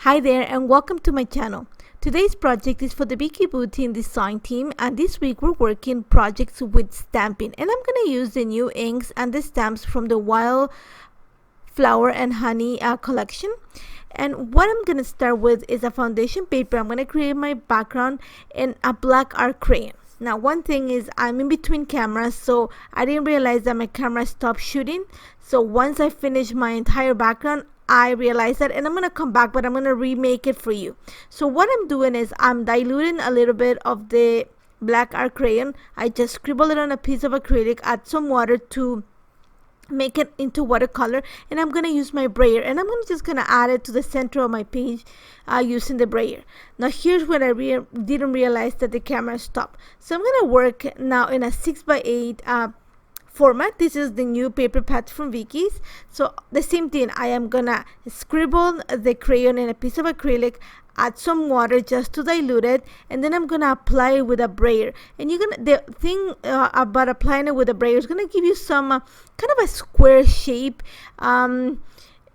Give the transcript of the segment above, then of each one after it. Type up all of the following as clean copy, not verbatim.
Hi there and welcome to my channel. Today's project is for the VIcki Boutin design team, and this week we're working projects with stamping, and I'm going to use the new inks and the stamps from the Wildflower and Honey collection. And what I'm going to start with is a foundation paper. I'm going to create my background in a black art crayon. Now one thing is I'm in between cameras, so I didn't realize that my camera stopped shooting. So once I finish my entire background, I realized that, and I'm going to come back, but I'm going to remake it for you. So what I'm doing is I'm diluting a little bit of the black art crayon. I just scribble it on a piece of acrylic, add some water to make it into watercolor, and I'm going to use my brayer, and I'm just going to add it to the center of my page using the brayer. Now here's when I didn't realize that the camera stopped. So I'm going to work now in a 6x8 format. This is the new paper pad from Vicki's. So the same thing, I am gonna scribble the crayon in a piece of acrylic, add some water just to dilute it, and then I'm gonna apply it with a brayer. And the thing about applying it with a brayer is gonna give you some kind of a square shape.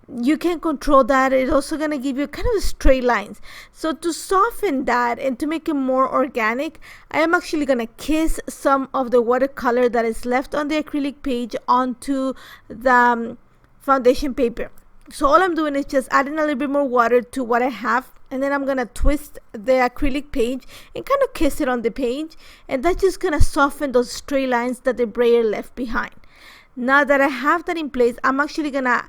You can control that. It's also going to give you kind of straight lines. So to soften that and to make it more organic, I am actually going to kiss some of the watercolor that is left on the acrylic page onto the foundation paper. So all I'm doing is just adding a little bit more water to what I have, and then I'm going to twist the acrylic page and kind of kiss it on the page, and that's just going to soften those straight lines that the brayer left behind. Now that I have that in place, I'm actually going to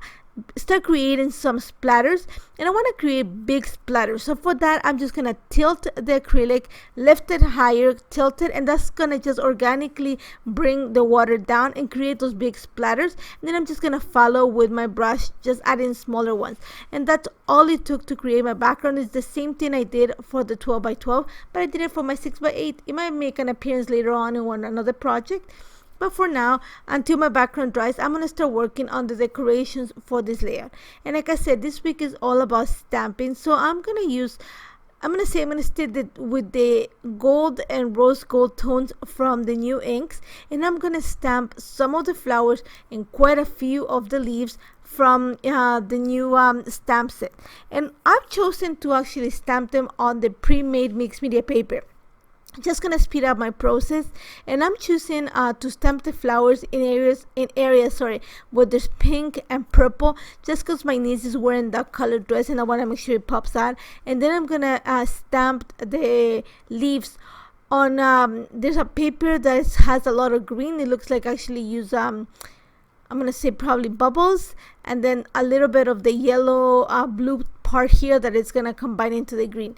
start creating some splatters, and I want to create big splatters. So for that, I'm just gonna tilt the acrylic, lift it higher, tilt it, and that's gonna just organically bring the water down and create those big splatters. And then I'm just gonna follow with my brush, just adding smaller ones. And that's all it took to create my background. It's the same thing I did for the 12x12, but I did it for my 6x8. It might make an appearance later on in another project. But for now, until my background dries, I'm going to start working on the decorations for this layout. And like I said, this week is all about stamping. So I'm going to stay with the gold and rose gold tones from the new inks. And I'm going to stamp some of the flowers and quite a few of the leaves from the new stamp set. And I've chosen to actually stamp them on the pre-made mixed media paper. Just gonna speed up my process, and I'm choosing to stamp the flowers in areas where there's pink and purple, just because my niece is wearing that color dress and I want to make sure it pops out. And then I'm gonna stamp the leaves on there's a paper that has a lot of green. It looks like I actually use I'm gonna say probably bubbles, and then a little bit of the yellow blue part here that is gonna combine into the green.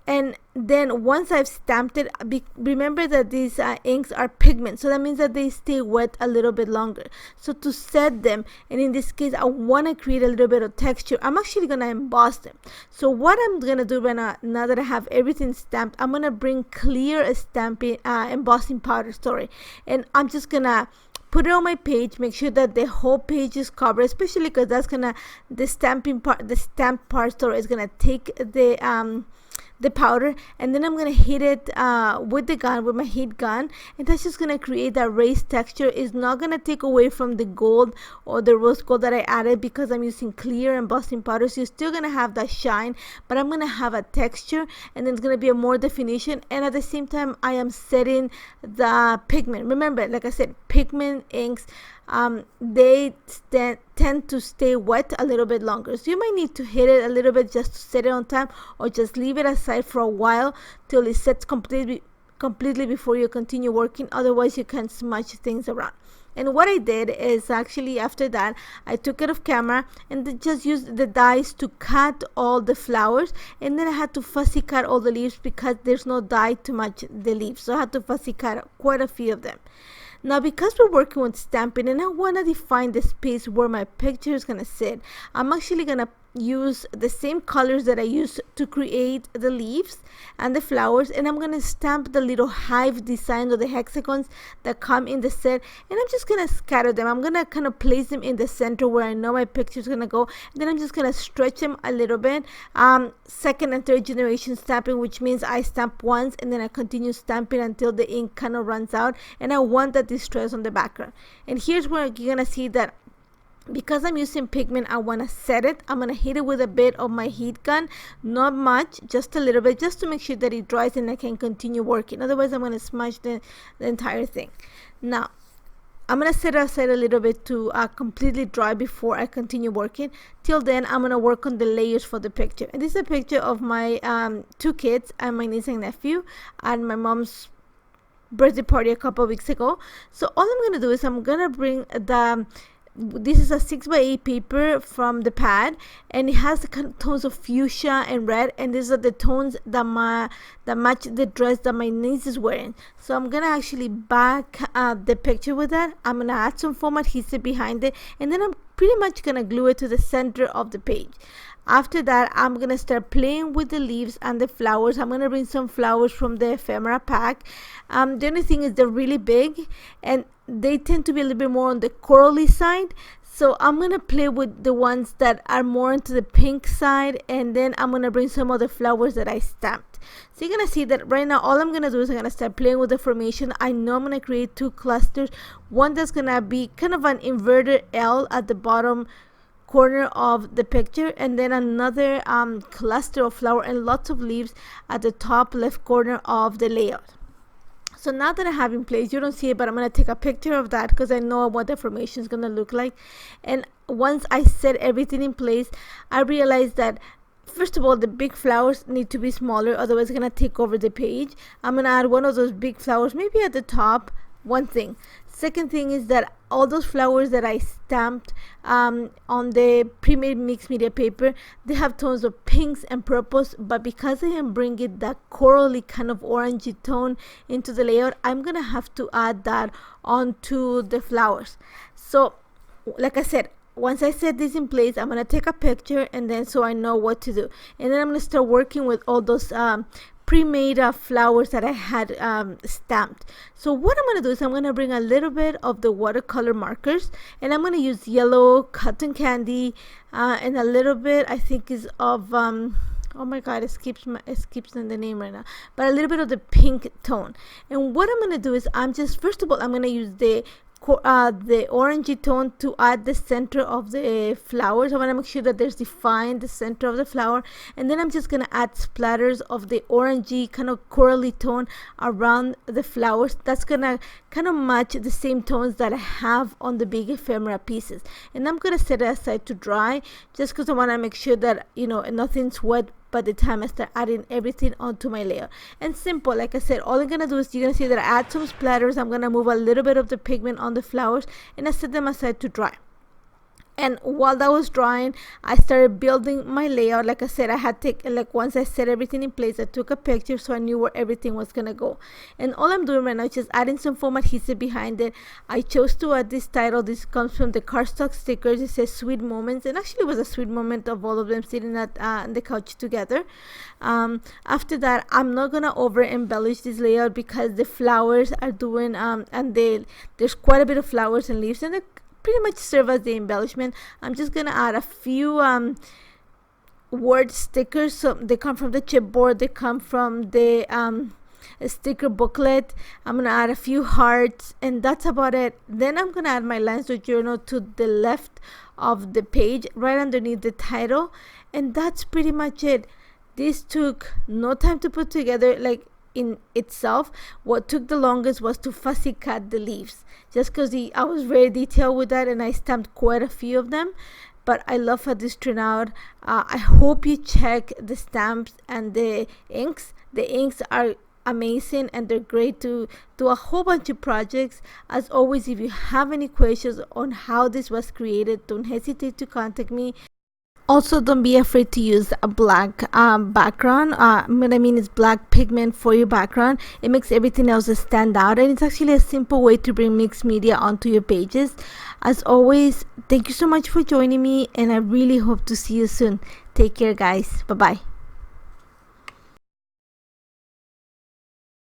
And then once I've stamped it, remember that these inks are pigment, so that means that they stay wet a little bit longer. So to set them, and in this case I want to create a little bit of texture, I'm actually going to emboss them. So what I'm going to do right now that I have everything stamped, I'm going to bring clear embossing powder, and I'm just going to put it on my page, make sure that the whole page is covered, especially because that's gonna the stamp part is gonna take the powder, and then I'm gonna hit it with my heat gun, and that's just gonna create that raised texture. It's not gonna take away from the gold or the rose gold that I added because I'm using clear embossing powder. So you're still gonna have that shine, but I'm gonna have a texture, and then it's gonna be a more definition, and at the same time I am setting the pigment. Remember, like I said, pigment inks, they tend to stay wet a little bit longer, so you might need to hit it a little bit just to set it on time, or just leave it aside for a while till it sets completely before you continue working. Otherwise you can smudge things around. And what I did is actually after that I took it off camera and just used the dies to cut all the flowers, and then I had to fussy cut all the leaves because there's no die to match the leaves, so I had to fussy cut quite a few of them. Now because we're working with stamping and I want to define the space where my picture is going to sit, I'm actually going to use the same colors that I used to create the leaves and the flowers, and I'm going to stamp the little hive design or the hexagons that come in the set, and I'm just going to scatter them. I'm going to kind of place them in the center where I know my picture is going to go, and then I'm just going to stretch them a little bit. Second and third generation stamping, which means I stamp once and then I continue stamping until the ink kind of runs out, and I want that distress on the background. And here's where you're going to see that because I'm using pigment, I want to set it. I'm going to hit it with a bit of my heat gun, not much, just a little bit, just to make sure that it dries and I can continue working. Otherwise, I'm going to smudge the entire thing. Now, I'm going to set it aside a little bit to completely dry before I continue working. Till then, I'm going to work on the layers for the picture. And this is a picture of my 2 kids and my niece and nephew at my mom's birthday party a couple weeks ago. So all I'm going to do is I'm going to bring this is a 6x8 paper from the pad, and it has the kind of tones of fuchsia and red, and these are the tones that match the dress that my niece is wearing. So I'm gonna actually back the picture with that. I'm gonna add some foam adhesive behind it, and then I'm pretty much gonna glue it to the center of the page. After that, I'm gonna start playing with the leaves and the flowers. I'm gonna bring some flowers from the ephemera pack. The only thing is they're really big and they tend to be a little bit more on the corally side. So I'm gonna play with the ones that are more into the pink side, and then I'm gonna bring some of the flowers that I stamped. So you're gonna see that right now all I'm gonna do is I'm gonna start playing with the formation. I know I'm gonna create 2 clusters. One that's gonna be kind of an inverted L at the bottom corner of the picture, and then another cluster of flower and lots of leaves at the top left corner of the layout. So now that I have in place, you don't see it, but I'm going to take a picture of that because I know what the formation is going to look like. And once I set everything in place, I realized that first of all, the big flowers need to be smaller, otherwise it's going to take over the page. I'm going to add one of those big flowers maybe at the top. One thing. Second thing is that all those flowers that I stamped on the pre-made mixed media paper, they have tones of pinks and purples, but because I am bringing that corally kind of orangey tone into the layout, I'm gonna have to add that onto the flowers. So like I said, once I set this in place, I'm gonna take a picture, and then so I know what to do, and then I'm gonna start working with all those pre-made flowers that I had stamped. So what I'm going to do is I'm going to bring a little bit of the watercolor markers, and I'm going to use yellow cotton candy and a little bit, I think, is of oh my god, it skips the name right now, but a little bit of the pink tone. And what I'm going to do is I'm just, first of all, I'm going to use the orangey tone to add the center of the flowers. I want to make sure that there's defined the center of the flower, and then I'm just going to add splatters of the orangey kind of corally tone around the flowers. That's going to kind of match the same tones that I have on the big ephemera pieces, and I'm going to set it aside to dry just because I want to make sure that, you know, nothing's wet by the time I start adding everything onto my layer. And simple, like I said, all I'm gonna do is you're gonna see that I add some splatters. I'm gonna move a little bit of the pigment on the flowers, and I set them aside to dry. And while that was drying, I started building my layout. Like I said, I had to once I set everything in place, I took a picture so I knew where everything was gonna go. And all I'm doing right now is just adding some foam adhesive behind it. I chose to add this title. This comes from the cardstock stickers. It says Sweet Moments, and actually it was a sweet moment of all of them sitting at the couch together. After that, I'm not gonna over embellish this layout because the flowers are doing and there's quite a bit of flowers and leaves, and they pretty much serve as the embellishment. I'm just gonna add a few word stickers. So they come from the chipboard, they come from the sticker booklet. I'm gonna add a few hearts, and that's about it. Then I'm gonna add my lines of journal to the left of the page, right underneath the title, and that's pretty much it. This took no time to put together, like in itself. What took the longest was to fussy cut the leaves, just because I was very detailed with that, and I stamped quite a few of them. But I love how this turned out. I hope you check the stamps and the inks. The inks are amazing, and they're great to do a whole bunch of projects. As always, if you have any questions on how this was created, don't hesitate to contact me. Also, don't be afraid to use a black background. What I mean is black pigment for your background. It makes everything else stand out, and it's actually a simple way to bring mixed media onto your pages. As always, thank you so much for joining me, and I really hope to see you soon. Take care, guys. Bye-bye.